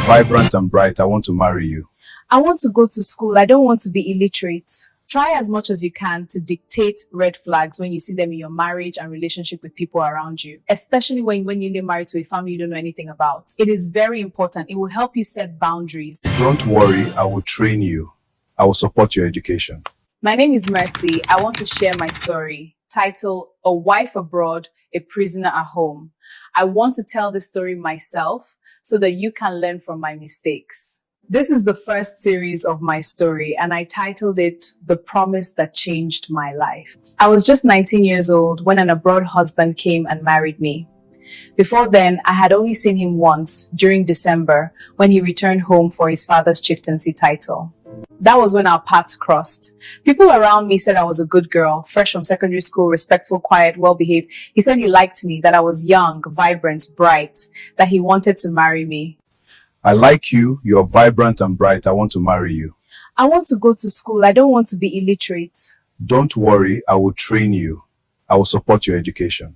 vibrant and bright. I want to marry you. I want to go to school. I don't want to be illiterate. Try as much as you can to dictate red flags when you see them in your marriage and relationship with people around you, especially when you're married to a family you don't know anything about. It is very important. It will help you set boundaries. Don't worry, I will train you. I will support your education. My name is Mercy. I want to share my story, titled A Wife Abroad, a Prisoner at Home. I want to tell the story myself so that you can learn from my mistakes. This is the first series of my story, and I titled it The Promise That Changed My Life. I was just 19 years old when an abroad husband came and married me. Before then, I had only seen him once during December when he returned home for his father's chieftaincy title. That was when our paths crossed. People around me said I was a good girl, fresh from secondary school, respectful, quiet, well-behaved. He said he liked me, that I was young, vibrant, bright, that he wanted to marry me. I like you. You're vibrant and bright. I want to marry you. I want to go to school. I don't want to be illiterate. Don't worry, I will train you. I will support your education.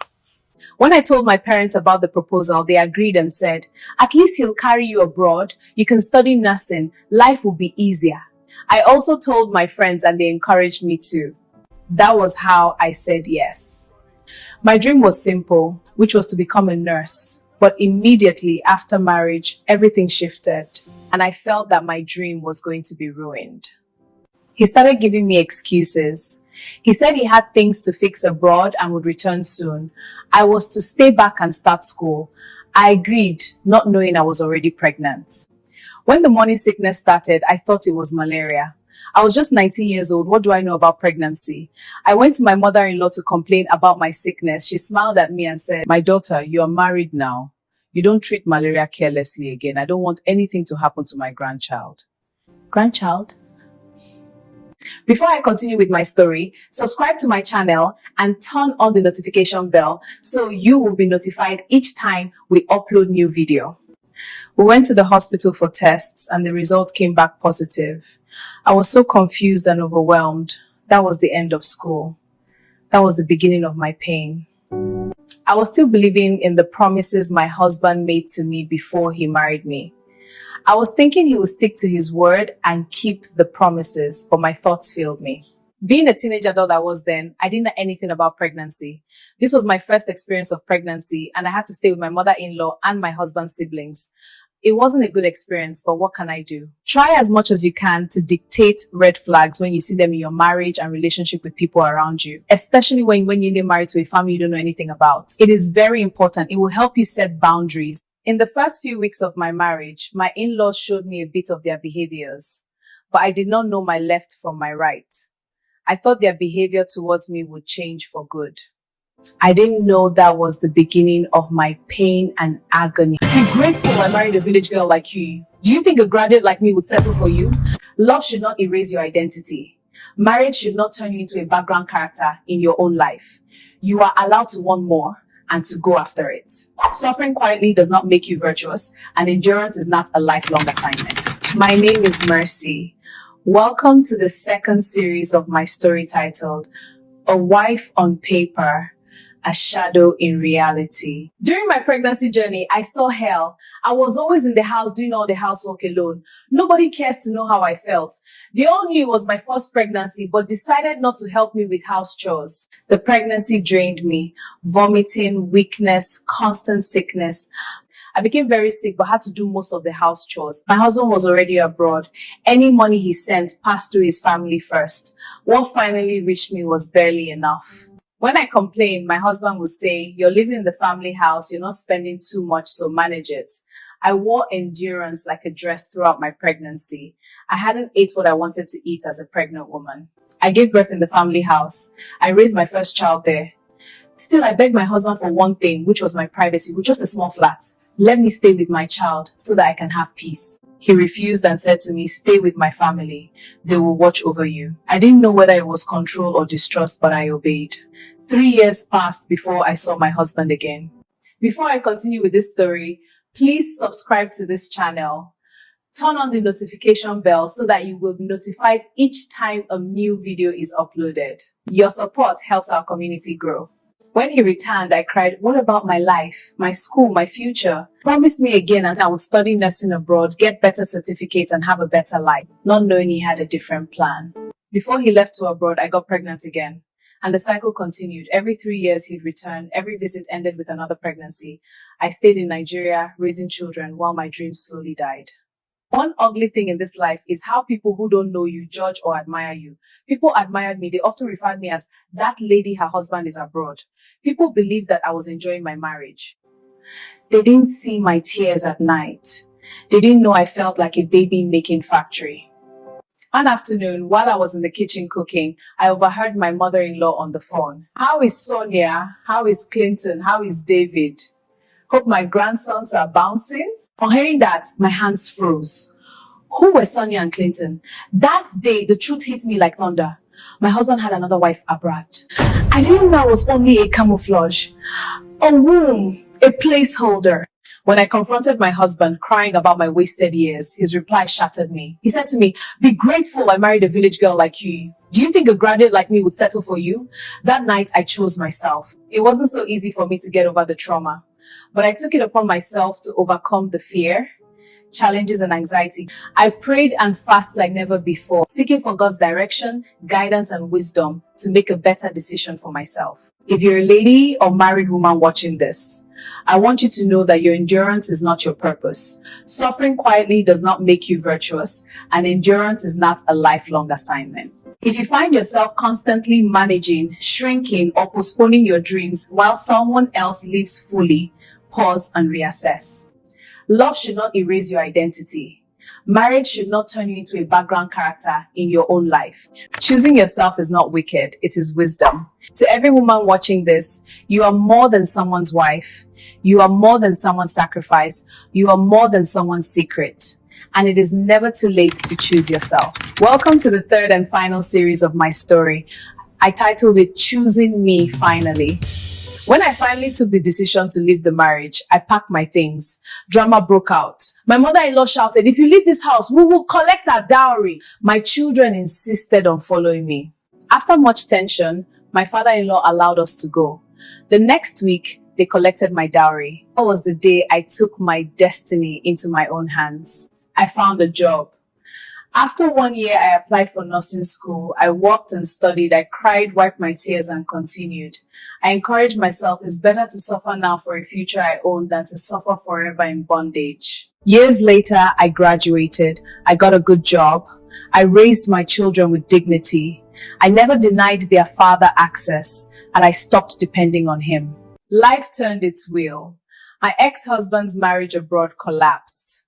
When I told my parents about the proposal, they agreed and said, at least he'll carry you abroad. You can study nursing. Life will be easier. I also told my friends and they encouraged me too. That was how I said yes. My dream was simple, which was to become a nurse. But immediately after marriage, everything shifted and I felt that my dream was going to be ruined. He started giving me excuses. He said he had things to fix abroad and would return soon. I was to stay back and start school. I agreed, not knowing I was already pregnant. When the morning sickness started, I thought it was malaria. I was just 19 years old. What do I know about pregnancy? I went to my mother-in-law to complain about my sickness. She smiled at me and said, my daughter, you are married now. You don't treat malaria carelessly again. I don't want anything to happen to my grandchild. Grandchild? Before I continue with my story, subscribe to my channel and turn on the notification bell so you will be notified each time we upload new video. We went to the hospital for tests and the results came back positive. I was so confused and overwhelmed. That was the end of school. That was the beginning of my pain. I was still believing in the promises my husband made to me before he married me. I was thinking he would stick to his word and keep the promises, but my thoughts failed me. Being a teenage adult I was then, I didn't know anything about pregnancy. This was my first experience of pregnancy and I had to stay with my mother-in-law and my husband's siblings. It wasn't a good experience, but what can I do? Try as much as you can to dictate red flags when you see them in your marriage and relationship with people around you, especially when you're married to a family you don't know anything about. It is very important. It will help you set boundaries. In the first few weeks of my marriage, my in-laws showed me a bit of their behaviors, but I did not know my left from my right. I thought their behavior towards me would change for good. I didn't know that was the beginning of my pain and agony. Be grateful I married a village girl like you. Do you think a graduate like me would settle for you? Love should not erase your identity. Marriage should not turn you into a background character in your own life. You are allowed to want more and to go after it. Suffering quietly does not make you virtuous, and endurance is not a lifelong assignment. My name is Mercy. Welcome to the second series of my story titled A Wife on Paper, a Shadow in Reality. During my pregnancy journey, I saw hell. I was always in the house doing all the housework alone. Nobody cares to know how I felt. They all knew it was my first pregnancy, but decided not to help me with house chores. The pregnancy drained me. Vomiting, weakness, constant sickness. I became very sick, but had to do most of the house chores. My husband was already abroad. Any money he sent passed through his family first. What finally reached me was barely enough. When I complained, my husband would say, you're living in the family house, you're not spending too much, so manage it. I wore endurance like a dress throughout my pregnancy. I hadn't ate what I wanted to eat as a pregnant woman. I gave birth in the family house. I raised my first child there. Still, I begged my husband for one thing, which was my privacy, with just a small flat. Let me stay with my child so that I can have peace. He refused and said to me, stay with my family. They will watch over you. I didn't know whether it was control or distrust, but I obeyed. 3 years passed before I saw my husband again. Before I continue with this story, please subscribe to this channel. Turn on the notification bell so that you will be notified each time a new video is uploaded. Your support helps our community grow. When he returned, I cried, what about my life, my school, my future? Promised me again and I would study nursing abroad, get better certificates and have a better life, not knowing he had a different plan. Before he left to abroad, I got pregnant again. And the cycle continued. Every 3 years he'd return. Every visit ended with another pregnancy. I stayed in Nigeria, raising children while my dreams slowly died. One ugly thing in this life is how people who don't know you judge or admire you. People admired me. They often referred me as that lady her husband is abroad. People believed that I was enjoying my marriage. They didn't see my tears at night. They didn't know I felt like a baby making factory. One afternoon, while I was in the kitchen cooking, I overheard my mother-in-law on the phone. How is Sonia? How is Clinton? How is David? Hope my grandsons are bouncing. On hearing that, my hands froze. Who were Sonia and Clinton? That day, the truth hit me like thunder. My husband had another wife abroad. I didn't know I was only a camouflage, a womb, a placeholder. When I confronted my husband, crying about my wasted years, his reply shattered me. He said to me, be grateful I married a village girl like you. Do you think a graduate like me would settle for you? That night, I chose myself. It wasn't so easy for me to get over the trauma, but I took it upon myself to overcome the fear, challenges, and anxiety. I prayed and fasted like never before, seeking for God's direction, guidance, and wisdom to make a better decision for myself. If you're a lady or married woman watching this, I want you to know that your endurance is not your purpose. Suffering quietly does not make you virtuous, and endurance is not a lifelong assignment. If you find yourself constantly managing, shrinking, or postponing your dreams while someone else lives fully, pause and reassess. Love should not erase your identity. Marriage should not turn you into a background character in your own life. Choosing yourself is not wicked, it is wisdom. To every woman watching this, you are more than someone's wife. You are more than someone's sacrifice. You are more than someone's secret. And it is never too late to choose yourself. Welcome to the third and final series of my story. I titled it Choosing Me Finally. When I finally took the decision to leave the marriage, I packed my things. Drama broke out. My mother-in-law shouted, if you leave this house, we will collect our dowry. My children insisted on following me. After much tension, my father-in-law allowed us to go. The next week, they collected my dowry. That was the day I took my destiny into my own hands. I found a job. After 1 year, I applied for nursing school. I worked and studied. I cried, wiped my tears, and continued. I encouraged myself, it's better to suffer now for a future I own than to suffer forever in bondage. Years later, I graduated. I got a good job. I raised my children with dignity. I never denied their father access, and I stopped depending on him. Life turned its wheel. My ex-husband's marriage abroad collapsed.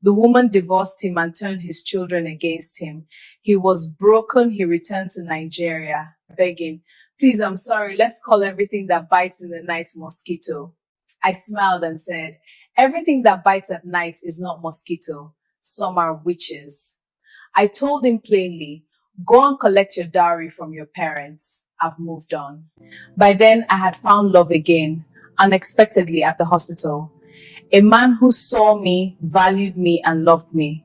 The woman divorced him and turned his children against him. He was broken. He returned to Nigeria, begging, please, I'm sorry. Let's call everything that bites in the night mosquito. I smiled and said, everything that bites at night is not mosquito. Some are witches. I told him plainly, go and collect your dowry from your parents. I've moved on. By then, I had found love again, unexpectedly at the hospital. A man who saw me, valued me, and loved me.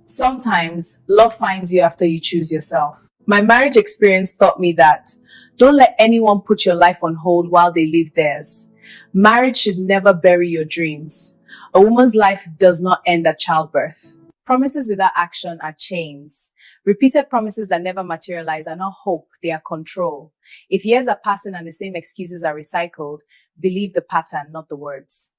Sometimes, love finds you after you choose yourself. My marriage experience taught me that don't let anyone put your life on hold while they live theirs. Marriage should never bury your dreams. A woman's life does not end at childbirth. Promises without action are chains. Repeated promises that never materialize are not hope, they are control. If years are passing and the same excuses are recycled, believe the pattern, not the words.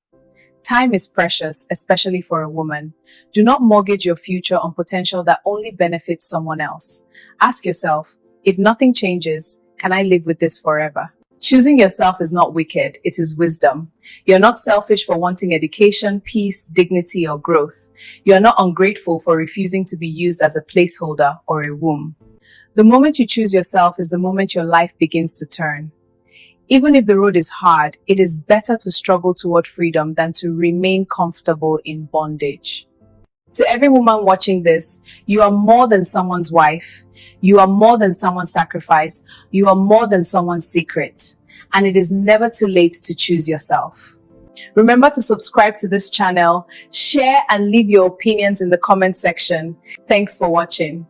Time is precious, especially for a woman. Do not mortgage your future on potential that only benefits someone else. Ask yourself, if nothing changes, can I live with this forever? Choosing yourself is not wicked, it is wisdom. You're not selfish for wanting education, peace, dignity, or growth. You are not ungrateful for refusing to be used as a placeholder or a womb. The moment you choose yourself is the moment your life begins to turn. Even if the road is hard, it is better to struggle toward freedom than to remain comfortable in bondage. To every woman watching this, you are more than someone's wife. You are more than someone's sacrifice. You are more than someone's secret. And it is never too late to choose yourself. Remember to subscribe to this channel, share and leave your opinions in the comment section. Thanks for watching.